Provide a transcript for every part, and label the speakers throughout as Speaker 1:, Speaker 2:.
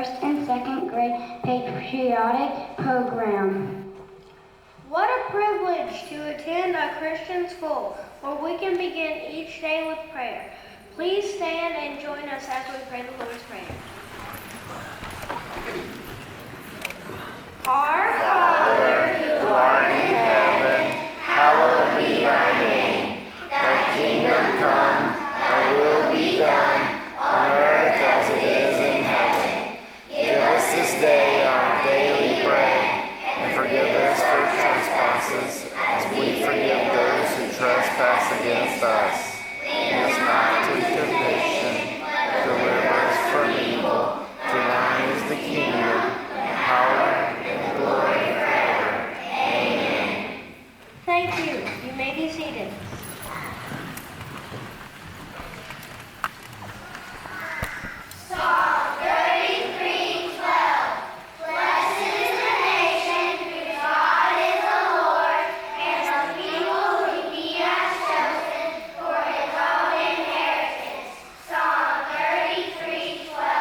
Speaker 1: first and second grade Patriotic program.
Speaker 2: What a privilege to attend a Christian school where we can begin each day with prayer. Please stand and join us as we pray the Lord's Prayer. Our Father, who art in heaven, hallowed be thy name. Thy kingdom come, thy will be done, on earth as it is in heaven. Give us this day our daily bread, and forgive us our trespasses, as we forgive those who trespass against us. Lead us not into temptation, but deliver us from evil. For thine is the kingdom, the power, and the glory forever. Amen. Thank you. You may be seated. Psalm 33:12. Blessed is the nation whose God is the Lord, and the people whom he has chosen for his own inheritance. Psalm 33:12.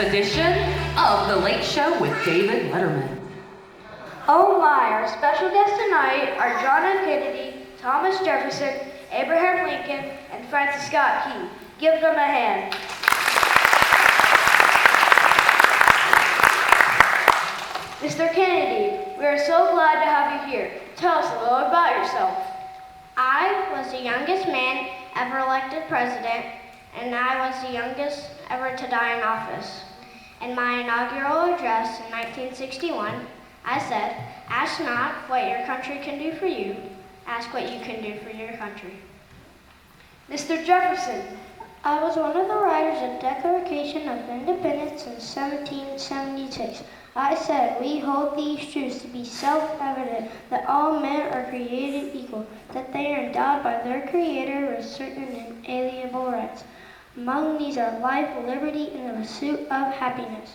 Speaker 3: Edition of The Late Show with David Letterman.
Speaker 2: Oh my, our special guests tonight are John F. Kennedy, Thomas Jefferson, Abraham Lincoln, and Francis Scott Key. Give them a hand. Mr. Kennedy, we are so glad to have you here. Tell us a little about yourself.
Speaker 4: I was the youngest man ever elected president, and I was the youngest ever to die in office. In my inaugural address in 1961, I said, "Ask not what your country can do for you, ask what you can do for your country."
Speaker 2: Mr. Jefferson,
Speaker 4: I was one of the writers of Declaration of Independence in 1776. I said, "We hold these truths to be self-evident, that all men are created equal, that they are endowed by their Creator with certain inalienable rights. Among these are life, liberty, and the pursuit of happiness."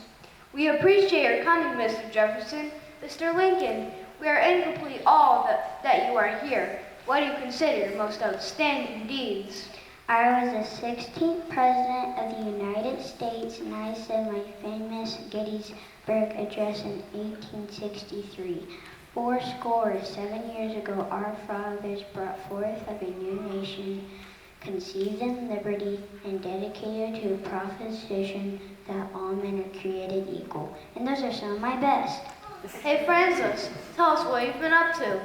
Speaker 2: we appreciate your kindness, Mr. Jefferson. Mr. Lincoln, we are incomplete all that you are here. What do you consider your most outstanding deeds?
Speaker 4: I was the 16th President of the United States, and I said my famous Gettysburg Address in 1863. 77 years ago, our fathers brought forth of a new nation
Speaker 1: conceived in liberty and dedicated to the proposition that all men are created equal. And those are some of my best.
Speaker 4: Hey Francis, tell us what you've been up to.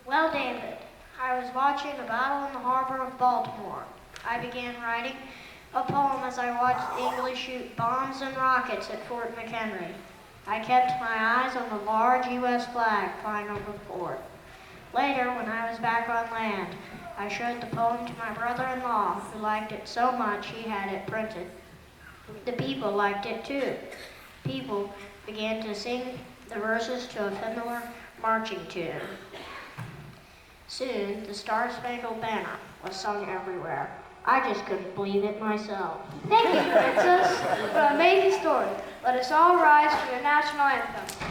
Speaker 4: Well, David, I was watching a battle in the harbor of Baltimore. I began writing a poem as I watched the English shoot bombs and rockets at Fort McHenry. I kept my eyes on the large U.S. flag flying over the fort. Later, when I was back on land, I showed the poem to my brother-in-law, who liked it so much he had it printed. The people liked it too. People began to sing the verses to a familiar marching tune. Soon, the Star-Spangled Banner was sung everywhere. I just couldn't believe it myself.
Speaker 5: Thank you, Princess, for an amazing story. Let us all rise for the national anthem.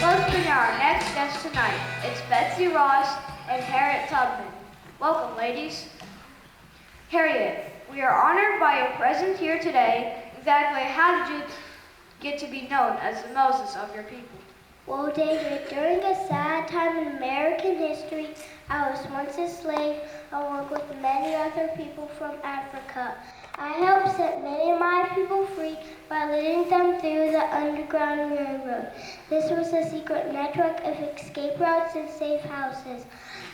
Speaker 5: Let's bring our next guest tonight. It's Betsy Ross and Harriet Tubman. Welcome, ladies. Harriet, we are honored by your presence here today. Exactly how did you get to be known as the Moses of your people?
Speaker 4: Well, David, during a sad time in American history, I was once a slave along with many other people from Africa. I helped set many of my people free by leading them through the Underground Railroad. This was a secret network of escape routes and safe houses.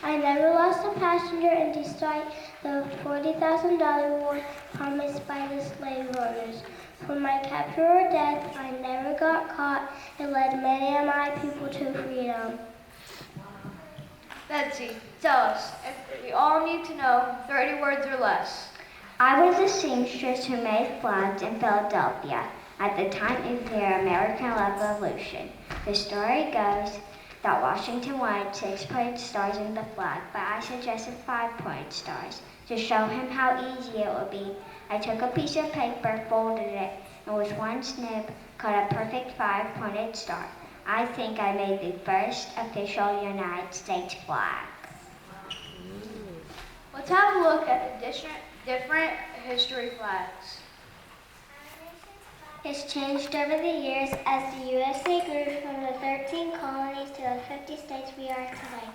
Speaker 4: I never lost a passenger, and despite the $40,000 reward promised by the slave owners for my capture or death, I never got caught and led many of my people to freedom.
Speaker 5: Betsy, tell us, if we all need to know 30 words or less.
Speaker 1: I was a seamstress who made flags in Philadelphia at the time of the American Revolution. The story goes that Washington wanted 6-point stars in the flag, but I suggested 5-point stars. To show him how easy it would be, I took a piece of paper, folded it, and with one snip, cut a perfect 5-pointed star. I think I made the first official United States flag.
Speaker 5: Let's have a look at the different history flags.
Speaker 4: It's changed over the years as the USA grew from the 13 colonies to the 50 states we are today.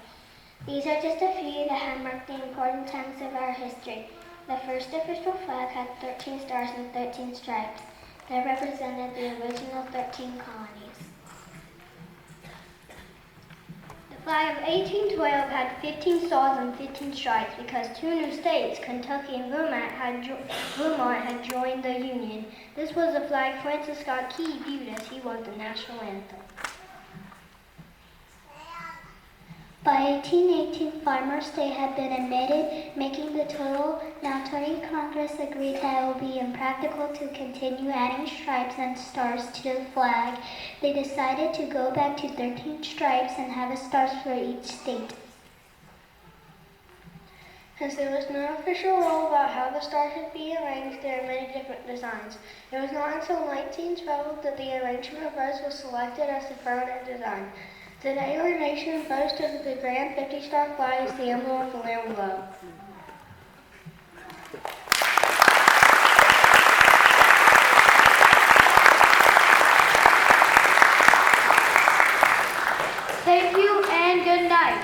Speaker 4: These are just a few that have marked the important times of our history. The first official flag had 13 stars and 13 stripes that represented the original 13 colonies. The flag of 1812 had 15 stars and 15 stripes because two new states, Kentucky and Vermont, had joined the Union. This was the flag Francis Scott Key viewed as he was the national anthem. By 1818, farmer state had been admitted, making the total. Now, turning Congress agreed that it would be impractical to continue adding stripes and stars to the flag. They decided to go back to 13 stripes and have a stars for each state. Since there was no official rule about how the star should be arranged, there are many different designs. It was not until 1912 that the arrangement of rows was selected as the permanent design. Today, our nation boasts of the grand 50-star flag as the emblem of the land we love.
Speaker 5: Thank you and good night.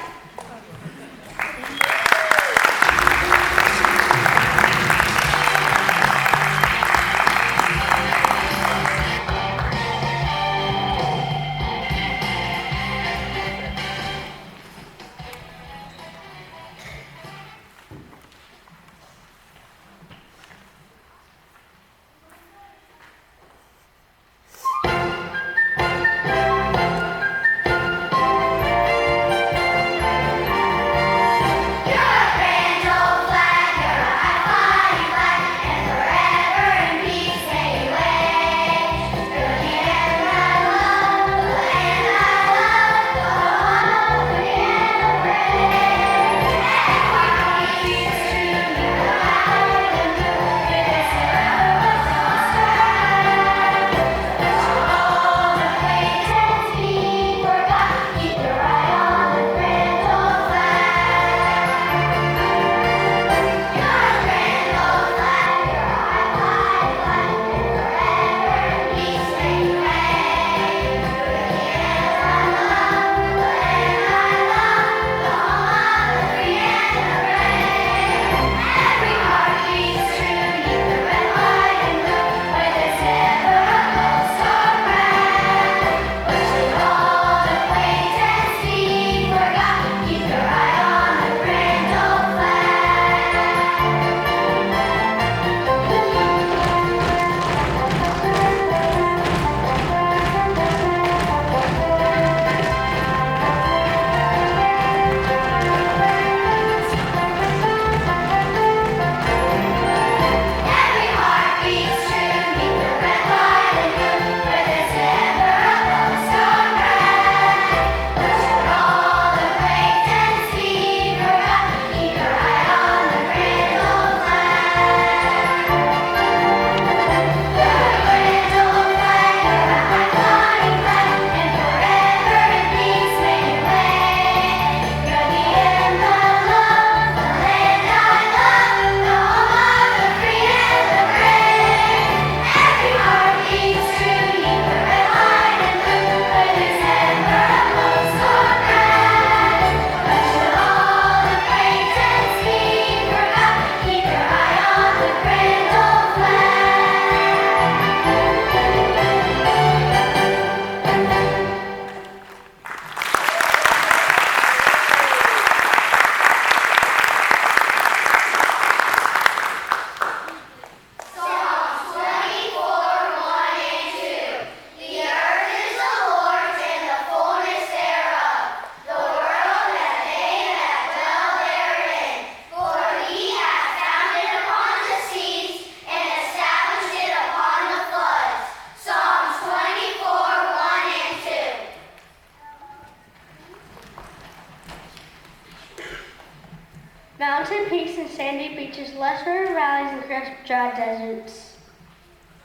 Speaker 4: Mountain peaks and sandy beaches, lush river valleys and crisp, dry deserts.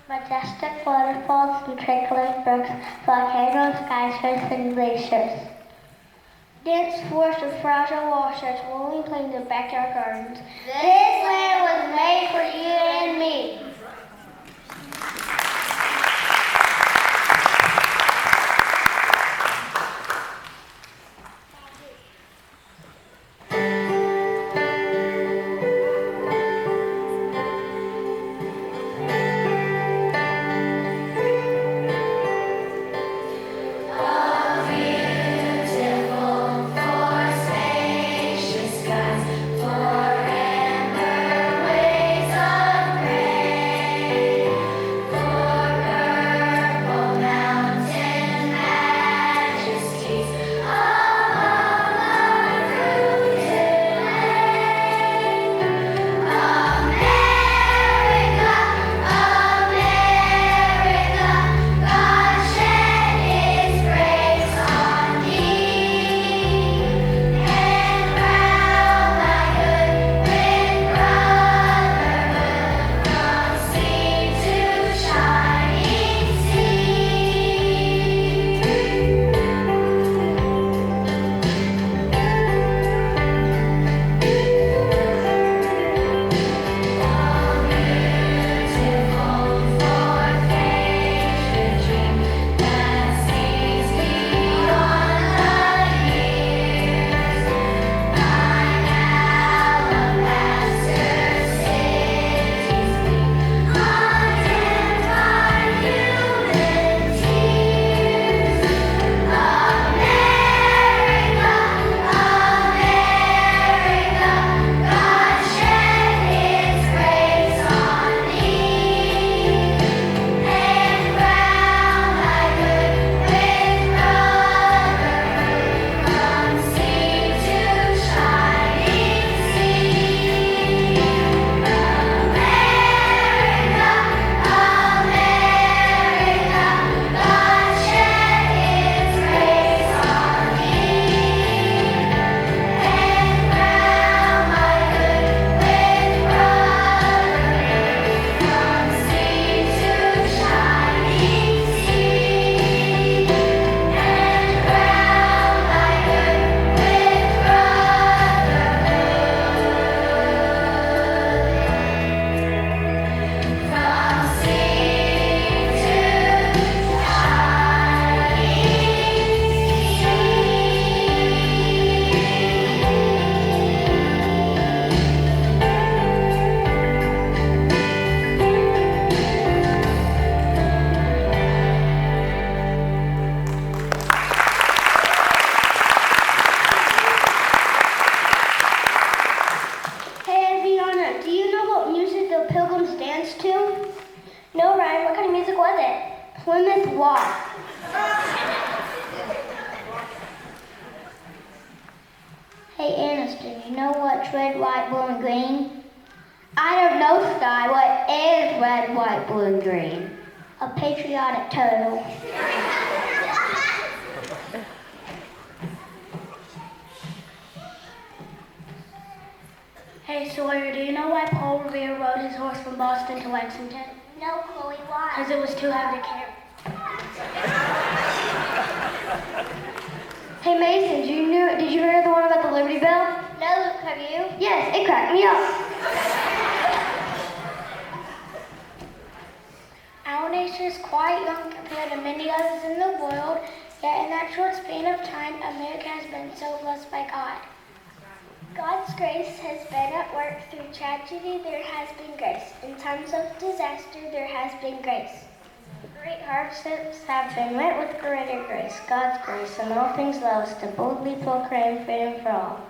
Speaker 4: Majestic waterfalls and trickling brooks, volcanoes, skyscrapers, and glaciers. Dense forests with fragile washers, rolling plains and backyard gardens. This land was made for you and me.
Speaker 2: Forever ways of grace.
Speaker 6: X, red, white, blue, and green? I don't know, Sky. What is red, white, blue, and green? A patriotic turtle.
Speaker 4: Hey Sawyer, do you know why Paul Revere rode his horse from Boston to Lexington?
Speaker 6: No, Chloe, why?
Speaker 4: Because it was too heavy to carry.
Speaker 6: Hey Mason, did you hear the one about the Liberty Bell? No, Luke, have you? Yes, it cracked me up.
Speaker 4: Our nation is quite young compared to many others in the world, yet in that short span of time, America has been so blessed by God.
Speaker 6: God's grace has been at work. Through tragedy, there has been grace. In times of disaster, there has been grace.
Speaker 4: Great hardships have been met with greater grace. God's grace in all things allows us to boldly proclaim freedom for all.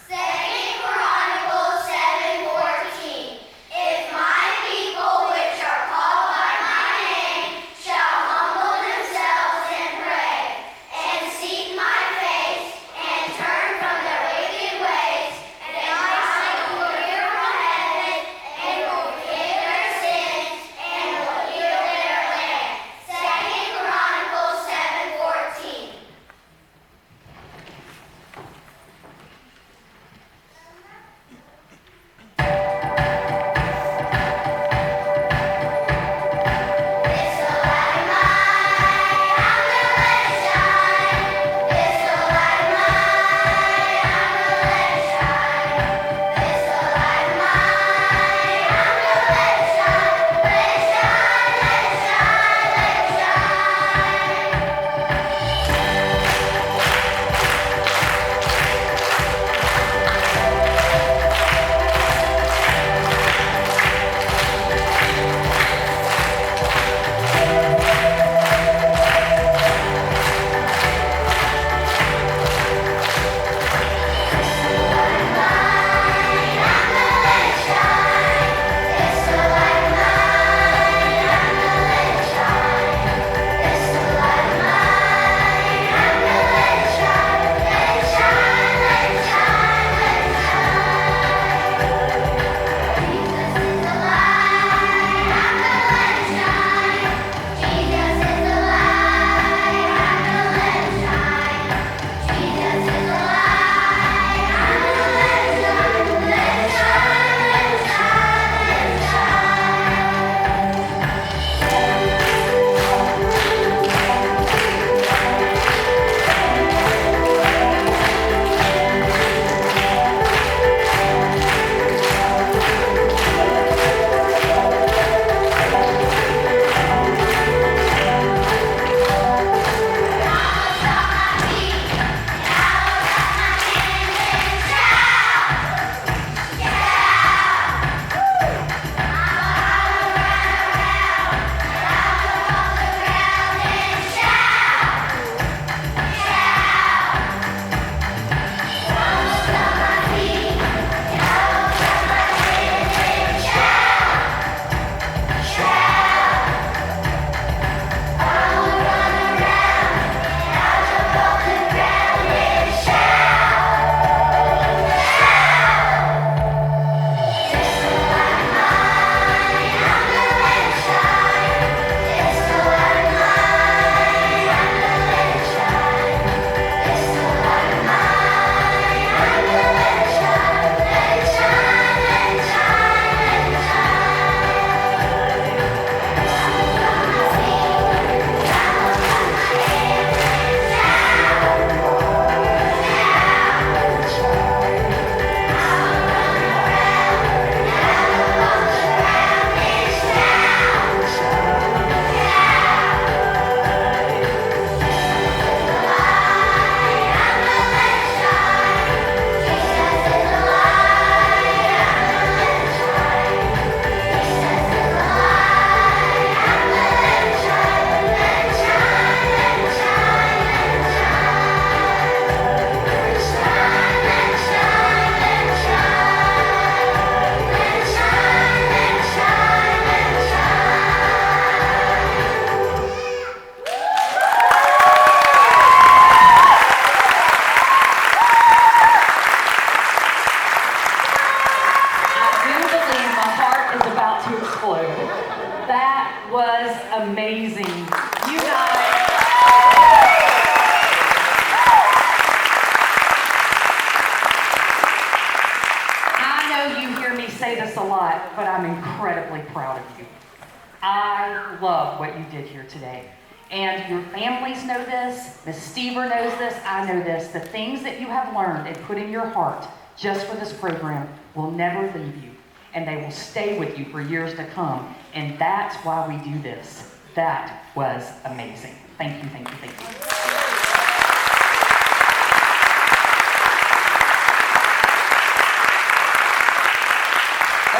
Speaker 2: Second Chronicles 7:14.
Speaker 3: a lot, but I'm incredibly proud of you. I love what you did here today. And your families know this, Miss Stever knows this, I know this. The things that you have learned and put in your heart just for this program will never leave you. And they will stay with you for years to come. And that's why we do this. That was amazing. Thank you, thank you, thank you.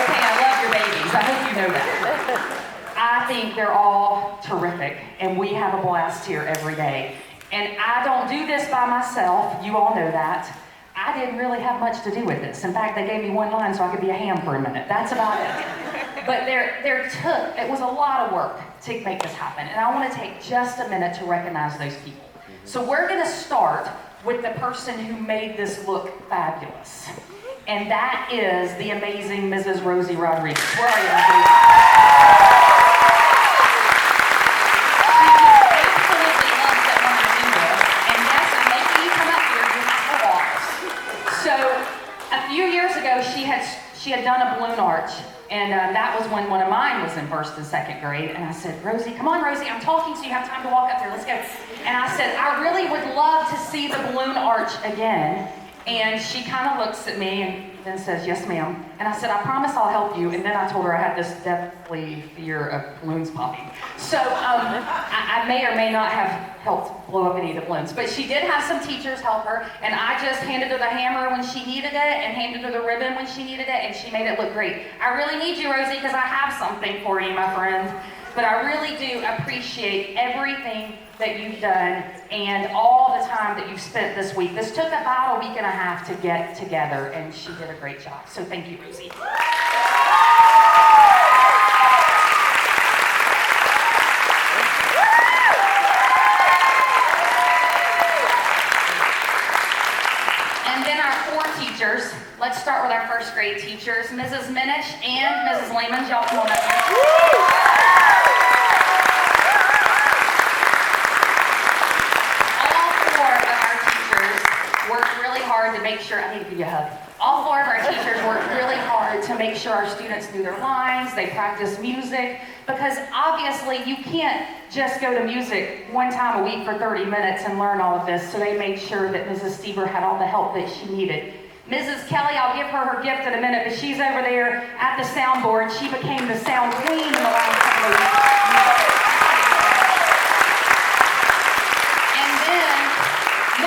Speaker 3: Okay, I love your babies. I hope you know that. I think they're all terrific, and we have a blast here every day. And I don't do this by myself. You all know that. I didn't really have much to do with this. In fact, they gave me one line so I could be a ham for a minute. That's about it. But it was a lot of work to make this happen. And I want to take just a minute to recognize those people. So we're going to start with the person who made this look fabulous. And that is the amazing Mrs. Rosie Rodriguez. Where are you, Rosie? She had done a balloon arch, and that was when one of mine was in first and second grade. And I said, Rosie, come on, Rosie, I'm talking so you have time to walk up there. Let's go. And I said, I really would love to see the balloon arch again. And she kind of looks at me and then says, yes, ma'am. And I said, I promise I'll help you. And then I told her I had this deathly fear of balloons popping. So I may or may not have helped blow up any of the balloons. But she did have some teachers help her. And I just handed her the hammer when she needed it and handed her the ribbon when she needed it. And she made it look great. I really need you, Rosie, because I have something for you, my friend. But I really do appreciate everything that you've done and all the time that you've spent this week. This took about a week and a half to get together, and she did a great job. So thank you, Rosie. And then our four teachers. Let's start with our first grade teachers, Mrs. Minich and Mrs. Lehman. Y'all come on up here. To make sure, I need to give you a hug. All four of our teachers worked really hard to make sure our students knew their lines, they practiced music, because obviously you can't just go to music one time a week for 30 minutes and learn all of this, so they made sure that Mrs. Stever had all the help that she needed. Mrs. Kelly, I'll give her gift in a minute, but she's over there at the soundboard. She became the sound queen in the last couple of weeks. And then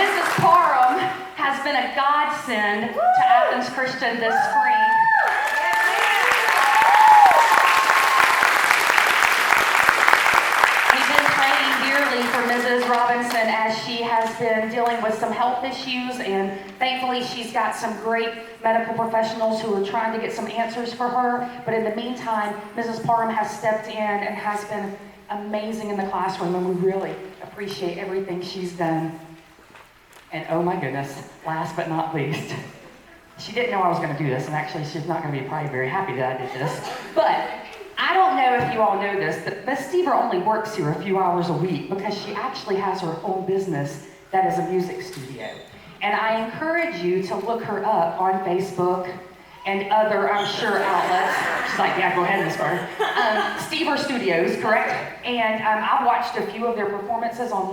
Speaker 3: Mrs. Parham has been a godsend to Athens Christian this spring. We've been praying dearly for Mrs. Robinson as she has been dealing with some health issues, and thankfully she's got some great medical professionals who are trying to get some answers for her. But in the meantime, Mrs. Parham has stepped in and has been amazing in the classroom, and we really appreciate everything she's done. And oh my goodness, last but not least, she didn't know I was going to do this, and actually she's not going to be probably very happy that I did this. But I don't know if you all know this, but Miss Stever only works here a few hours a week because she actually has her own business that is a music studio. And I encourage you to look her up on Facebook and other, I'm sure, outlets. She's like, yeah, go ahead, Miss Carter. Stever Studios, correct? And I've watched a few of their performances on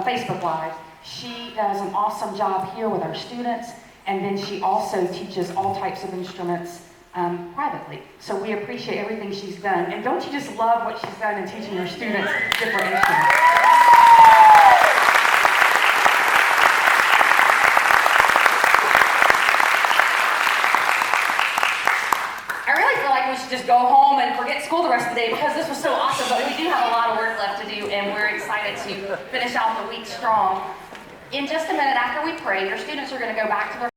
Speaker 3: Facebook Live. She does an awesome job here with our students, and then she also teaches all types of instruments privately. So we appreciate everything she's done. And don't you just love what she's done in teaching her students different instruments? I really feel like we should just go home and forget school the rest of the day because this was so awesome, but we do have a lot of work left to do, and we're excited to finish out the week strong. In just a minute after we pray, your students are going to go back to their